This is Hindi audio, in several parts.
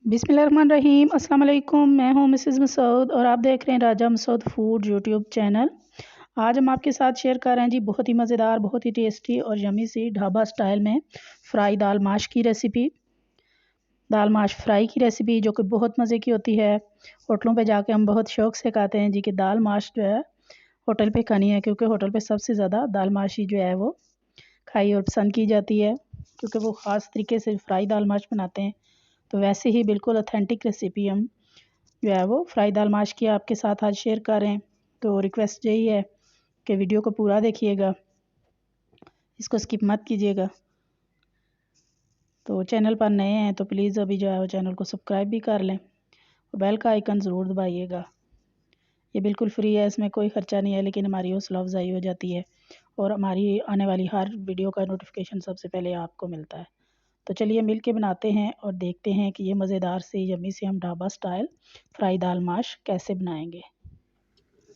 बिस्मिल्लाहिर्रहमानिर्रहीम अस्सलाम वालेकुम। मैं हूं मिसेज़ मसूद और आप देख रहे हैं राजा मसूद फूड यूट्यूब चैनल। आज हम आपके साथ शेयर कर रहे हैं जी बहुत ही मज़ेदार, बहुत ही टेस्टी और यमी सी ढाबा स्टाइल में फ्राई दाल माश की रेसिपी। दाल माश फ्राई की रेसिपी जो कि बहुत मज़े की होती है। होटलों पे जाके हम बहुत शौक़ से खाते हैं जी कि दाल माश जो है होटल पे खानी है, क्योंकि होटल पे सबसे ज़्यादा दाल माश ही जो है वो खाई और पसंद की जाती है, क्योंकि वो ख़ास तरीके से फ्राई दाल माश बनाते हैं। तो वैसे ही बिल्कुल ऑथेंटिक रेसिपी हम जो है वो फ्राई दाल माश की आपके साथ आज शेयर कर रहे हैं। तो रिक्वेस्ट यही है कि वीडियो को पूरा देखिएगा, इसको स्किप मत कीजिएगा। तो चैनल पर नए हैं तो प्लीज़ अभी जो है वो चैनल को सब्सक्राइब भी कर लें और बेल का आइकन ज़रूर दबाइएगा। ये बिल्कुल फ्री है, इसमें कोई ख़र्चा नहीं है, लेकिन हमारी हौसला अफजाई हो जाती है और हमारी आने वाली हर वीडियो का नोटिफिकेशन सबसे पहले आपको मिलता है। तो चलिए मिल के बनाते हैं और देखते हैं कि ये मज़ेदार से यम्मी से हम ढाबा स्टाइल फ्राई दाल माश कैसे बनाएंगे।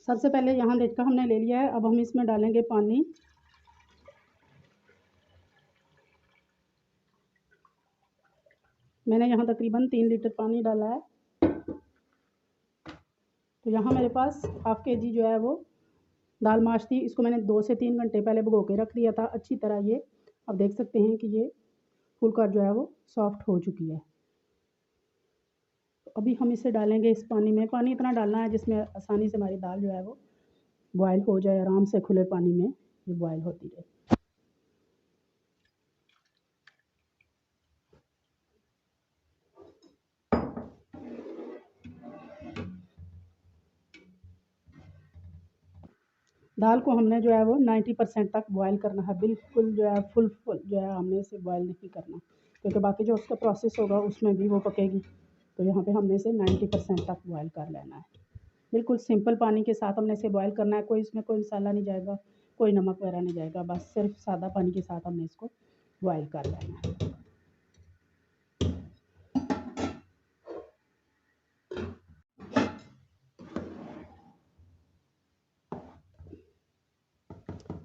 सबसे पहले यहाँ देखकर हमने ले लिया है। अब हम इसमें डालेंगे पानी। मैंने यहाँ तकरीबन 3 लीटर पानी डाला है। तो यहाँ मेरे पास हाफ़ के जी जो है वो दाल माश थी। इसको मैंने 2 से 3 घंटे पहले भिगो के रख दिया था अच्छी तरह। ये अब देख सकते हैं कि ये फुलकर जो है वो सॉफ्ट हो चुकी है। तो अभी हम इसे डालेंगे इस पानी में। पानी इतना डालना है जिसमें आसानी से हमारी दाल जो है वो बॉयल हो जाए, आराम से खुले पानी में ये बॉयल होती रहे। दाल को हमने जो है वो 90% तक बॉयल करना है। बिल्कुल जो है फुल जो है हमने इसे बॉयल नहीं करना, क्योंकि बाकी जो उसका प्रोसेस होगा उसमें भी वो पकेगी। तो यहाँ पे हमने इसे 90% तक बॉयल कर लेना है। बिल्कुल सिंपल पानी के साथ हमने इसे बॉयल करना है। कोई इसमें कोई मसाला नहीं जाएगा, कोई नमक वगैरह नहीं जाएगा, बस सिर्फ सादा पानी के साथ हमने इसको बॉयल कर लेना है।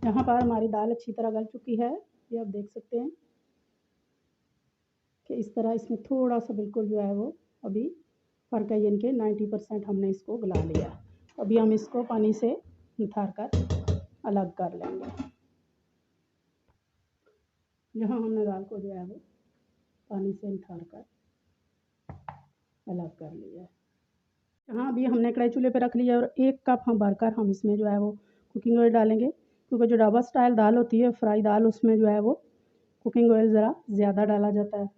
यहाँ पर हमारी दाल अच्छी तरह गल चुकी है। ये आप देख सकते हैं कि इस तरह इसमें थोड़ा सा बिल्कुल जो है वो अभी फ़र्क है, यानी कि 90% हमने इसको गला लिया। अभी हम इसको पानी से निथार कर अलग कर लेंगे। यहाँ हमने दाल को जो है वो पानी से निथार कर अलग कर लिया है। यहाँ अभी हमने कढ़ाई चूल्हे पे रख लिया और 1 कप हम भरकर हम इसमें जो है वो कुकिंग ऑयल डालेंगे, क्योंकि जो ढाबा स्टाइल दाल होती है फ्राई दाल, उसमें जो है वो कुकिंग ऑयल ज़रा ज़्यादा डाला जाता है।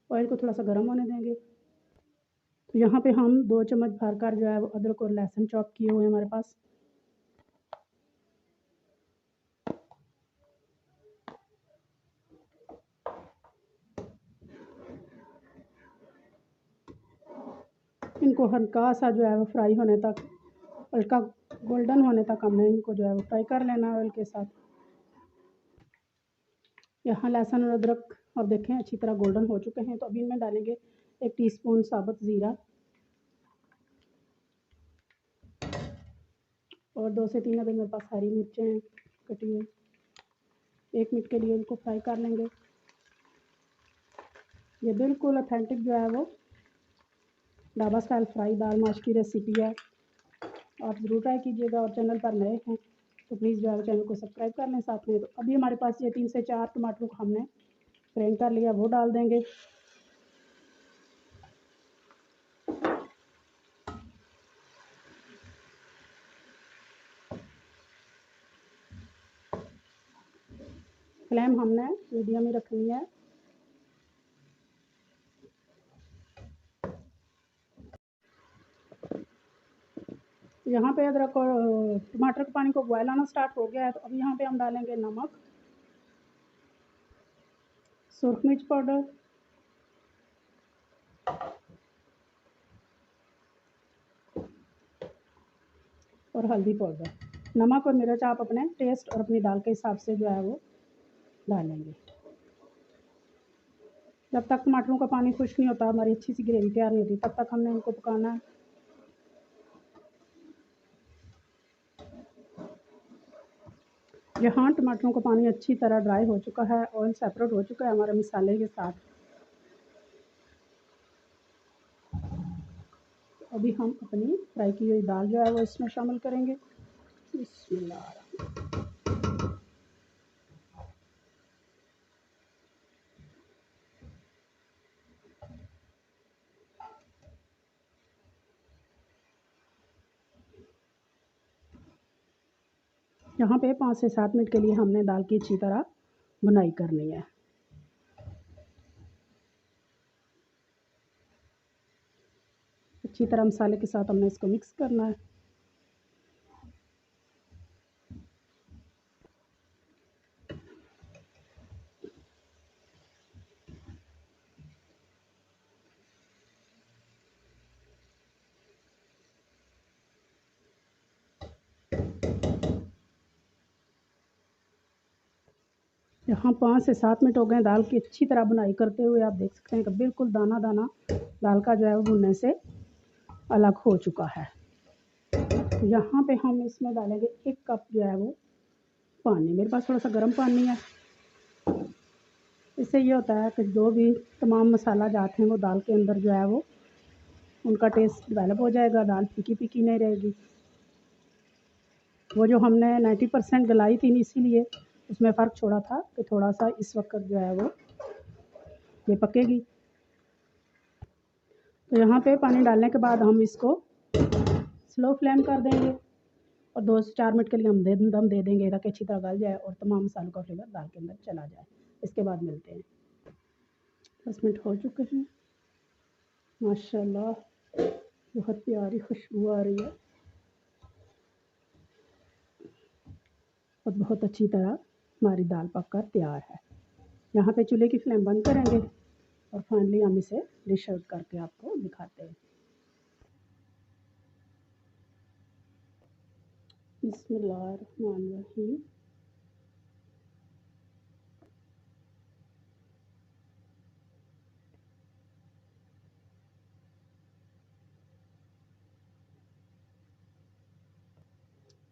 ऑयल को थोड़ा सा गर्म होने देंगे। तो यहाँ पे हम 2 चम्मच भरकर जो है वो अदरक और लहसुन चॉप किए हुए हैं हमारे पास। इनको हल्का सा जो है वो फ्राई होने तक, हल्का गोल्डन होने तक हमने इनको जो है वो फ्राई कर लेना है ऑयल के साथ। यहाँ लहसुन और अदरक अब देखें अच्छी तरह गोल्डन हो चुके हैं। तो अभी इनमें डालेंगे 1 टीस्पून साबुत ज़ीरा और 2 से 3 अगर मेरे पास हरी मिर्चें हैं कटी हुई। 1 मिनट के लिए इनको फ्राई कर लेंगे। ये बिल्कुल ऑथेंटिक जो है वो ढाबा स्टाइल फ्राई दाल माश की रेसिपी है। आप ज़रूर ट्राई कीजिएगा और चैनल पर नए हैं तो प्लीज़ जो है चैनल को सब्सक्राइब कर लें साथ में। तो अभी हमारे पास ये 3 से 4 टमाटर को हमने ग्राइंड कर लिया, वो डाल देंगे। फ्लेम हमने मीडियम ही रखनी है। यहाँ पे अदरक और टमाटर के पानी को बॉयल आना स्टार्ट हो गया है। तो अब यहाँ पे हम डालेंगे नमक, सुरख मिर्च पाउडर, और हल्दी पाउडर। नमक और मिर्च आप अपने टेस्ट और अपनी दाल के हिसाब से जो है वो डालेंगे। जब तक टमाटरों का पानी खुश्क नहीं होता, हमारी अच्छी सी ग्रेवी तैयार नहीं होती, तब तक हमने इनको पकाना है। यहाँ टमाटरों का पानी अच्छी तरह ड्राई हो चुका है, ऑयल सेपरेट हो चुका है हमारे मसाले के साथ। अभी हम अपनी फ्राई की हुई दाल जो है वो इसमें शामिल करेंगे। बिस्मिल्लाह। यहाँ पे 5 से 7 मिनट के लिए हमने दाल की अच्छी तरह भुनाई करनी है। अच्छी तरह मसाले के साथ हमने इसको मिक्स करना है। यहाँ 5 से 7 मिनट हो गए दाल की अच्छी तरह बुनाई करते हुए। आप देख सकते हैं कि बिल्कुल दाना दाना दाल का जो है वो भुनने से अलग हो चुका है। तो यहाँ पे हम इसमें डालेंगे 1 कप जो है वो पानी। मेरे पास थोड़ा सा गर्म पानी है। इससे ये होता है कि जो भी तमाम मसाला जाते हैं वो दाल के अंदर जो है वो उनका टेस्ट डेवलप हो जाएगा। दाल फीकी फीकी नहीं रहेगी। वो जो हमने 90% गलाई थी इसीलिए उसमें फ़र्क छोड़ा था कि थोड़ा सा इस वक्त जो है वो ये पकेगी। तो यहाँ पे पानी डालने के बाद हम इसको स्लो फ्लेम कर देंगे और 2 से 4 मिनट के लिए हम दम दे देंगे ताकि अच्छी तरह गल जाए और तमाम मसालों का फ्लेवर दाल के अंदर चला जाए। इसके बाद मिलते हैं। 10 मिनट हो चुके हैं। माशाल्लाह बहुत प्यारी खुशबू आ रही है और बहुत अच्छी तरह हमारी दाल पककर तैयार है। यहाँ पे चूल्हे की फ्लेम बंद करेंगे और फाइनली हम इसे डिश आउट करके आपको दिखाते हैं। बिस्मिल्लाहिर्रहमानिर्रहीम।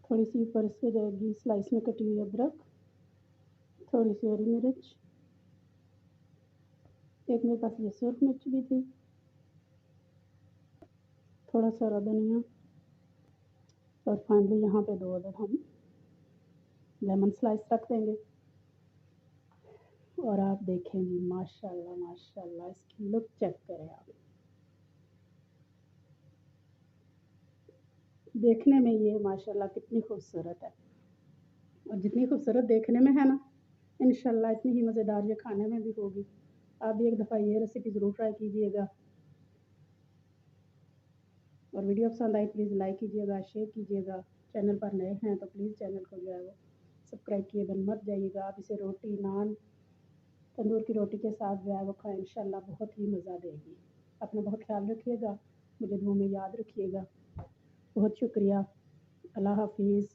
थोड़ी सी ऊपर से जाएगी स्लाइस में कटी हुई अदरक, थोड़ी सी हरी मिर्च, एक मेरे पास ये सुरख मिर्च भी थी, थोड़ा सा हरा धनिया और फाइनली यहाँ पे 2 अदद हम लेमन स्लाइस रख देंगे। और आप देखेंगे माशाल्लाह माशाल्लाह इसकी लुक चेक करें आप। देखने में ये माशाल्लाह कितनी खूबसूरत है और जितनी खूबसूरत देखने में है ना, इंशाल्लाह इतनी ही मज़ेदार ये खाने में भी होगी। आप भी एक दफ़ा ये रेसिपी ज़रूर ट्राई कीजिएगा और वीडियो पसंद आई प्लीज़ लाइक कीजिएगा, शेयर कीजिएगा। चैनल पर नए हैं तो प्लीज़ चैनल को जो है वो सब्सक्राइब किए बिन मत जाइएगा। आप इसे रोटी, नान, तंदूर की रोटी के साथ जो है वो खाएं, इंशाल्लाह बहुत ही मज़ा देगी। अपना बहुत ख्याल रखिएगा, मुझे दुआ में याद रखिएगा। बहुत शुक्रिया। अल्लाह हाफिज़।